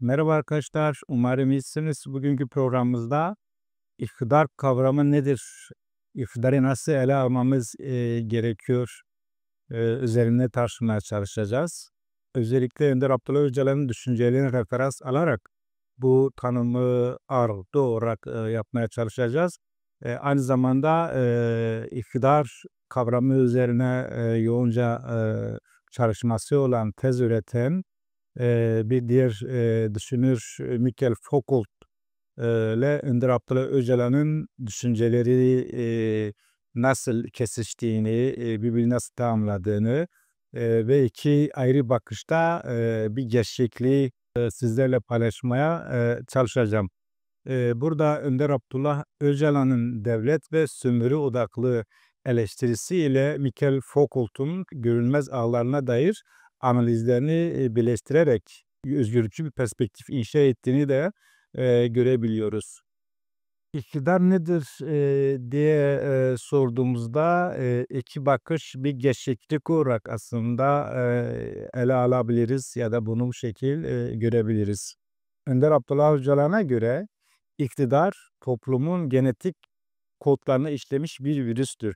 Merhaba arkadaşlar, umarım iyisiniz. Bugünkü programımızda iktidar kavramı nedir? İktidarı nasıl ele almamız gerekiyor? Üzerine tartışmaya çalışacağız. Özellikle Önder Abdullah Öcalan'ın düşüncelerini referans alarak bu tanımı ağırlıklı olarak yapmaya çalışacağız. Aynı zamanda iktidar kavramı üzerine yoğunca çalışması olan, tez üreten bir diğer düşünür Michael Foucault ile Önder Abdullah Öcalan'ın düşünceleri nasıl kesiştiğini, birbirini nasıl tamamladığını ve iki ayrı bakışta bir gerçekliği sizlerle paylaşmaya çalışacağım. Burada Önder Abdullah Öcalan'ın devlet ve sömürü odaklı eleştirisiyle Michael Foucault'un görünmez ağlarına dair analizlerini birleştirerek özgürlükçü bir perspektif inşa ettiğini de görebiliyoruz. İktidar nedir diye sorduğumuzda iki bakış bir gerçeklik olarak aslında ele alabiliriz ya da bunu bu şekil görebiliriz. Önder Abdullah Öcalan'a göre iktidar toplumun genetik kodlarını işlemiş bir virüstür.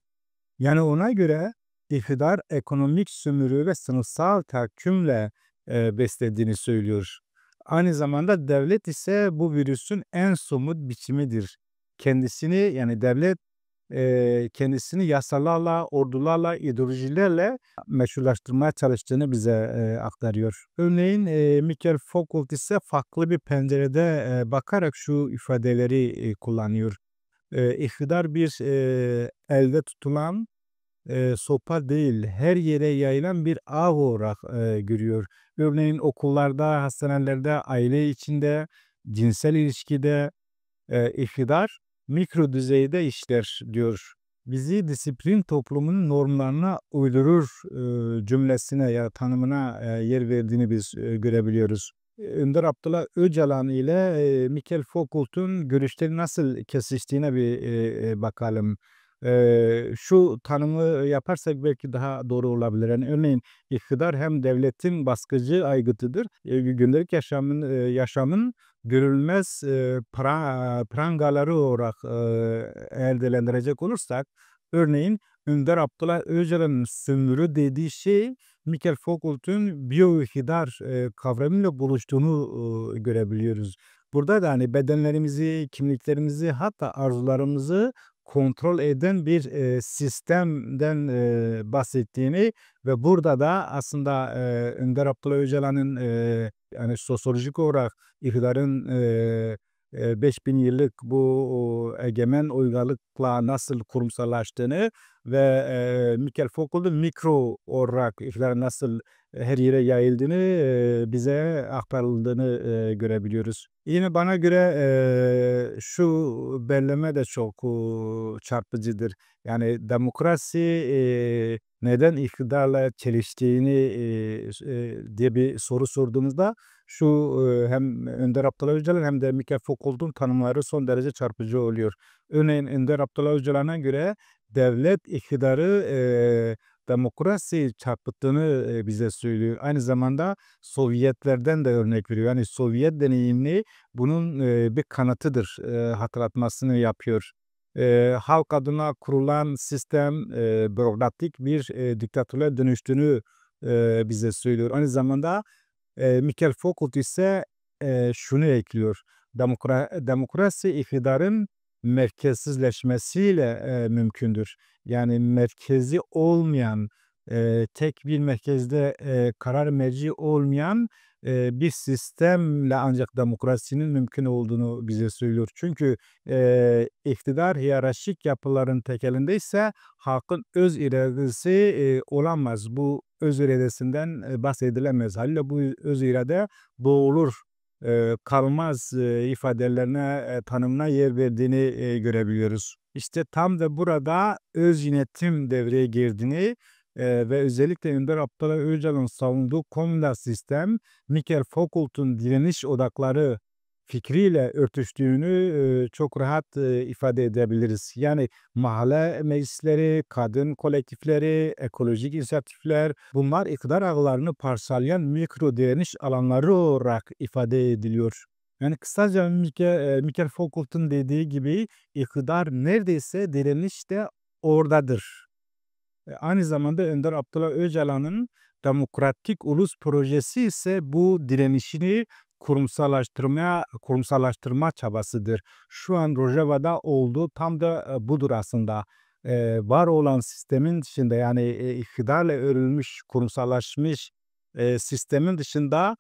Yani ona göre iktidar ekonomik sömürü ve sınıfsal tahakkümle beslediğini söylüyor. Aynı zamanda devlet ise bu virüsün en somut biçimidir. Kendisini yani devlet kendisini yasalarla, ordularla, ideolojilerle meşrulaştırmaya çalıştığını bize aktarıyor. Örneğin Michael Foucault ise farklı bir pencerede bakarak şu ifadeleri kullanıyor. İktidar bir elde tutulan sopa değil, her yere yayılan bir ağ olarak görüyor. Örneğin okullarda, hastanelerde, aile içinde, cinsel ilişkide iktidar mikro düzeyde işler diyor. Bizi disiplin toplumunun normlarına uydurur cümlesine ya tanımına yer verdiğini biz görebiliyoruz. Önder Abdullah Öcalan ile Michael Foucault'un görüşleri nasıl kesiştiğine bir bakalım. Şu tanımı yaparsak belki daha doğru olabilir. Yani örneğin iktidar hem devletin baskıcı aygıtıdır, gündelik yaşamın görülmez prangaları olarak eğer değerlendirecek olursak, örneğin Önder Abdullah Öcalan'ın sömürü dediği şey Michael Foucault'un biyoiktidar kavramıyla buluştuğunu görebiliyoruz. Burada da hani bedenlerimizi, kimliklerimizi hatta arzularımızı kontrol eden bir sistemden bahsettiğini ve burada da aslında Önder Abdullah Öcalan'ın yani sosyolojik olarak iktidarın 5000 yıllık bu egemen uygarlıkla nasıl kurumsallaştığını ve Michael Foucault'un mikro olarak iktidarın nasıl her yere yayıldığını bize aktarıldığını görebiliyoruz. Yine bana göre şu belleme de çok çarpıcıdır. Yani demokrasi neden iktidarla çeliştiğini diye bir soru sorduğumuzda şu hem Önder Abdullah Öcalan hem de Michael Foucault'un tanımları son derece çarpıcı oluyor. Örneğin Önder Abdullah Öcalan'a göre devlet iktidarı demokrasi çarpıttığını bize söylüyor. Aynı zamanda Sovyetlerden de örnek veriyor. Yani Sovyet deneyimi bunun bir kanıtıdır, hatırlatmasını yapıyor. Halk adına kurulan sistem bürokratik bir diktatörlüğe dönüştüğünü bize söylüyor. Aynı zamanda Michael Foucault ise şunu ekliyor. Demokrasi iktidarın merkezsizleşmesiyle mümkündür. Yani merkezi olmayan, tek bir merkezde karar merci olmayan bir sistemle ancak demokrasinin mümkün olduğunu bize söylüyor. Çünkü iktidar hiyerarşik yapıların tekelindeyse halkın öz iradesi olamaz. Bu öz iradesinden bahsedilemez. Haliyle bu öz irade boğulur, kalmaz ifadelerine, tanımına yer verdiğini görebiliyoruz. İşte tam da burada öz yönetim devreye girdiğini ve özellikle Önder Abdullah Öcalan'ın savunduğu komünist sistem, Michael Foucault'un direniş odakları fikriyle örtüştüğünü çok rahat ifade edebiliriz. Yani mahalle meclisleri, kadın kolektifleri, ekolojik inisiyatifler bunlar iktidar ağlarını parçalayan mikro direniş alanları olarak ifade ediliyor. Yani kısaca Michael Foucault'un dediği gibi iktidar neredeyse direniş de oradadır. Aynı zamanda Önder Abdullah Öcalan'ın Demokratik Ulus Projesi ise bu direnişini kurumsallaştırma çabasıdır. Şu an Rojava'da olduğu tam da budur aslında. Var olan sistemin dışında yani iktidarla örülmüş, kurumsallaşmış sistemin dışında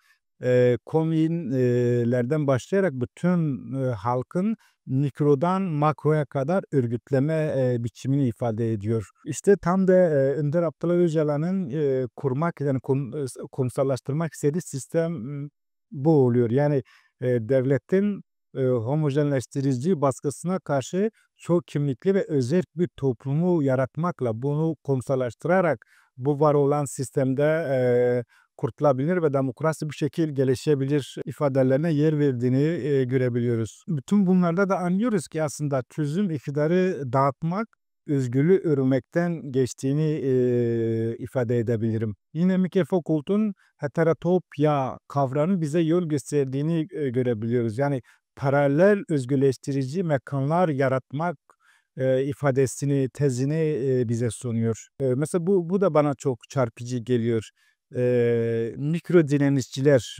komünlerden başlayarak bütün halkın mikrodan makroya kadar örgütleme biçimini ifade ediyor. İşte tam da Önder Abdullah Öcalan'ın kurmak yani kurumsallaştırmak istediği sistem bu oluyor. Yani devletin homojenleştirici baskısına karşı çok kimlikli ve özel bir toplumu yaratmakla bunu kurumsallaştırarak bu var olan sistemde kurtulabilir ve demokrasi bir şekil gelişebilir ifadelerine yer verdiğini görebiliyoruz. Bütün bunlarda da anlıyoruz ki aslında çözüm iktidarı dağıtmak, özgürlüğü örmekten geçtiğini ifade edebilirim. Yine Michael Foucault'un heterotopya kavramı bize yol gösterdiğini görebiliyoruz. Yani paralel özgürleştirici mekanlar yaratmak ifadesini, tezini bize sunuyor. Mesela bu da bana çok çarpıcı geliyor. Mikro direnişçiler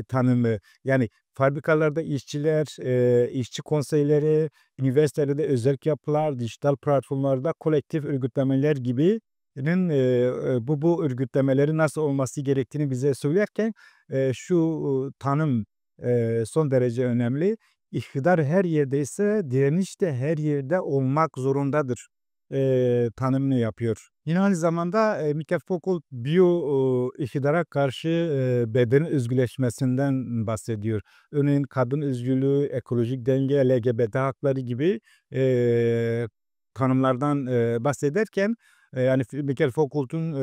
tanımı yani fabrikalarda işçiler, işçi konseyleri, üniversitelerde özerk yapılar, dijital platformlarda kolektif örgütlemeler gibinin bu örgütlemelerin nasıl olması gerektiğini bize söylerken şu tanım son derece önemli. İktidar her yerdeyse direniş de her yerde olmak zorundadır tanımını yapıyor. Yine aynı zamanda Michael Foucault iktidara karşı bedenin özgürleşmesinden bahsediyor. Örneğin kadın özgürlüğü, ekolojik denge, LGBT hakları gibi tanımlardan bahsederken yani Michael Foucault'un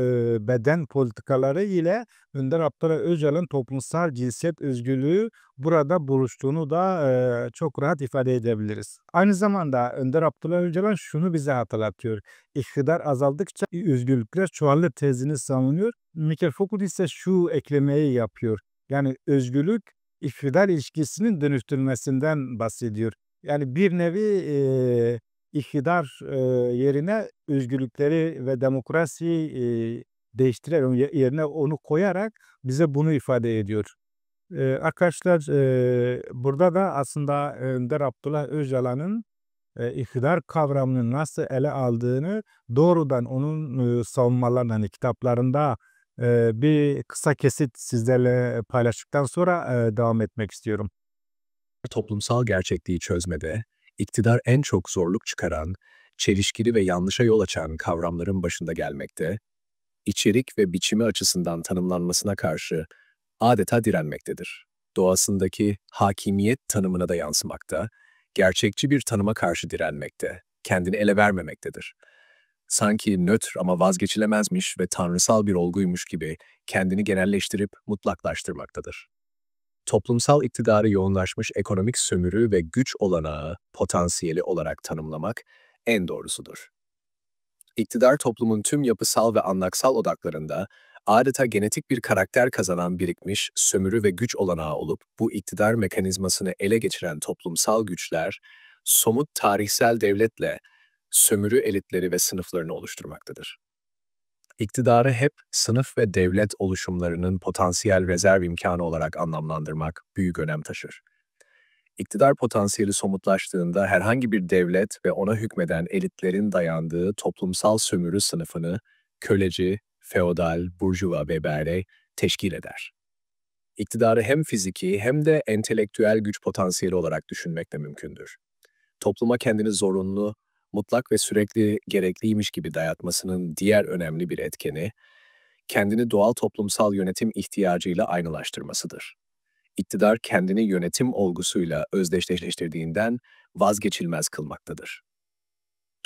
beden politikaları ile Önder Abdullah Öcalan'ın toplumsal cinsiyet özgürlüğü burada buluştuğunu da çok rahat ifade edebiliriz. Aynı zamanda Önder Abdullah Öcalan şunu bize hatırlatıyor. İktidar azaldıkça özgürlükler çoğalır tezini savunuyor. Michael Foucault ise şu eklemeyi yapıyor. Yani özgürlük iktidar ilişkisinin dönüştürülmesinden bahsediyor. Yani bir nevi iktidar yerine özgürlükleri ve demokrasiyi değiştirerek yerine onu koyarak bize bunu ifade ediyor. Arkadaşlar burada da aslında Önder Abdullah Öcalan'ın iktidar kavramını nasıl ele aldığını doğrudan onun savunmalarından, hani kitaplarında bir kısa kesit sizlerle paylaştıktan sonra devam etmek istiyorum. Toplumsal gerçekliği çözmede, iktidar en çok zorluk çıkaran, çelişkili ve yanlışa yol açan kavramların başında gelmekte, içerik ve biçimi açısından tanımlanmasına karşı adeta direnmektedir. Doğasındaki hakimiyet tanımına da yansımakta, gerçekçi bir tanıma karşı direnmekte, kendini ele vermemektedir. Sanki nötr ama vazgeçilemezmiş ve tanrısal bir olguymuş gibi kendini genelleştirip mutlaklaştırmaktadır. Toplumsal iktidarı yoğunlaşmış ekonomik sömürü ve güç olanağı, potansiyeli olarak tanımlamak en doğrusudur. İktidar toplumun tüm yapısal ve anlaksal odaklarında adeta genetik bir karakter kazanan birikmiş sömürü ve güç olanağı olup bu iktidar mekanizmasını ele geçiren toplumsal güçler, somut tarihsel devletle sömürü elitleri ve sınıflarını oluşturmaktadır. İktidarı hep sınıf ve devlet oluşumlarının potansiyel rezerv imkanı olarak anlamlandırmak büyük önem taşır. İktidar potansiyeli somutlaştığında herhangi bir devlet ve ona hükmeden elitlerin dayandığı toplumsal sömürü sınıfını köleci, feodal, burjuva ve bere teşkil eder. İktidarı hem fiziki hem de entelektüel güç potansiyeli olarak düşünmek de mümkündür. Topluma kendini zorunlu, mutlak ve sürekli gerekliymiş gibi dayatmasının diğer önemli bir etkeni, kendini doğal toplumsal yönetim ihtiyacıyla aynılaştırmasıdır. İktidar kendini yönetim olgusuyla özdeşleştirdiğinden vazgeçilmez kılmaktadır.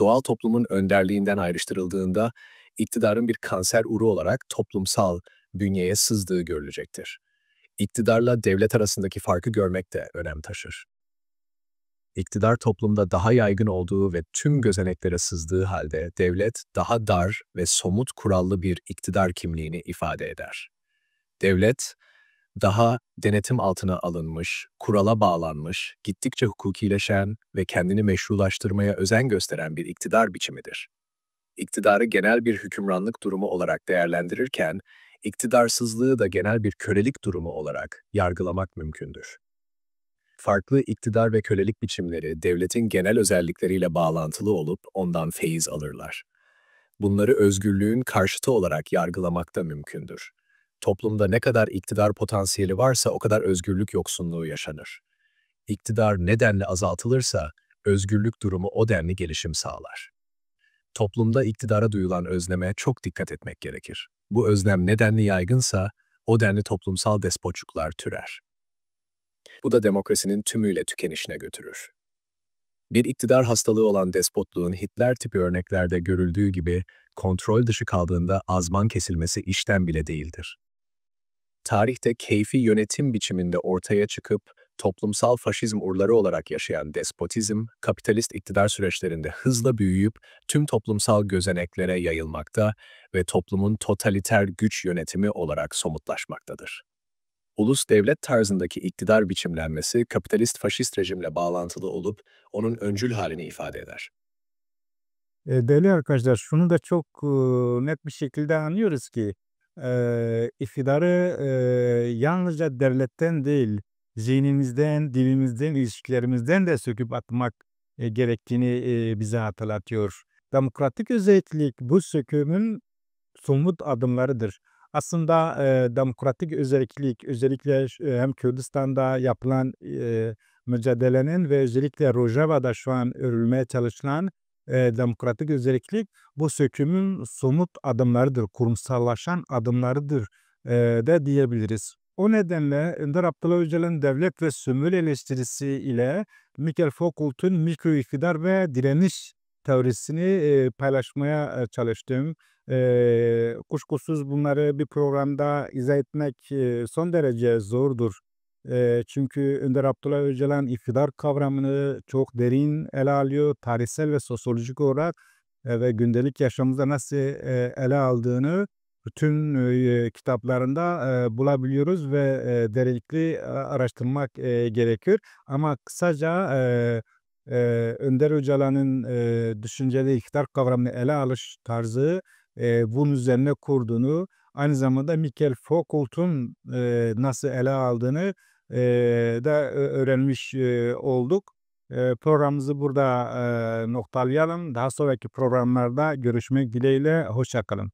Doğal toplumun önderliğinden ayrıştırıldığında iktidarın bir kanser uru olarak toplumsal bünyeye sızdığı görülecektir. İktidarla devlet arasındaki farkı görmek de önem taşır. İktidar toplumda daha yaygın olduğu ve tüm gözeneklere sızdığı halde devlet daha dar ve somut kurallı bir iktidar kimliğini ifade eder. Devlet, daha denetim altına alınmış, kurala bağlanmış, gittikçe hukukileşen ve kendini meşrulaştırmaya özen gösteren bir iktidar biçimidir. İktidarı genel bir hükümranlık durumu olarak değerlendirirken, iktidarsızlığı da genel bir kölelik durumu olarak yargılamak mümkündür. Farklı iktidar ve kölelik biçimleri devletin genel özellikleriyle bağlantılı olup ondan feyiz alırlar. Bunları özgürlüğün karşıtı olarak yargılamak da mümkündür. Toplumda ne kadar iktidar potansiyeli varsa o kadar özgürlük yoksunluğu yaşanır. İktidar nedenle azaltılırsa özgürlük durumu o denli gelişim sağlar. Toplumda iktidara duyulan özleme çok dikkat etmek gerekir. Bu özlem nedenli yaygınsa o denli toplumsal despotçuklar türer. Bu da demokrasinin tümüyle tükenişine götürür. Bir iktidar hastalığı olan despotluğun Hitler tipi örneklerde görüldüğü gibi kontrol dışı kaldığında azman kesilmesi işten bile değildir. Tarihte keyfi yönetim biçiminde ortaya çıkıp toplumsal faşizm urları olarak yaşayan despotizm, kapitalist iktidar süreçlerinde hızla büyüyüp tüm toplumsal gözeneklere yayılmakta ve toplumun totaliter güç yönetimi olarak somutlaşmaktadır. Ulus devlet tarzındaki iktidar biçimlenmesi kapitalist faşist rejimle bağlantılı olup onun öncül halini ifade eder. Değerli arkadaşlar, şunu da çok net bir şekilde anlıyoruz ki iktidarı yalnızca devletten değil, zihnimizden, dilimizden, ilişkilerimizden de söküp atmak gerektiğini bize hatırlatıyor. Demokratik özellik bu sökümün somut adımlarıdır. Aslında demokratik özellik, özellikle hem Kürdistan'da yapılan mücadelenin ve özellikle Rojava'da şu an örülmeye çalışılan demokratik özellik bu sökümün somut adımlarıdır, kurumsallaşan adımlarıdır de diyebiliriz. O nedenle Önder Abdullah Öcalan'ın devlet ve sömürü eleştirisi ile Michael Foucault'un mikro iktidar ve direniş teorisini paylaşmaya çalıştım. Kuşkusuz bunları bir programda izah etmek son derece zordur. Çünkü Önder Abdullah Öcalan iktidar kavramını çok derin ele alıyor. Tarihsel ve sosyolojik olarak ve gündelik yaşamımızda nasıl ele aldığını bütün kitaplarında bulabiliyoruz ve derinlikli araştırmak gerekir. Ama kısaca Önder Öcalan'ın düşünceli iktidar kavramını ele alış tarzı bunun üzerine kurduğunu, aynı zamanda Michael Foucault'un nasıl ele aldığını da öğrenmiş olduk. Programımızı burada noktalayalım. Daha sonraki programlarda görüşmek dileğiyle. Hoşça kalın.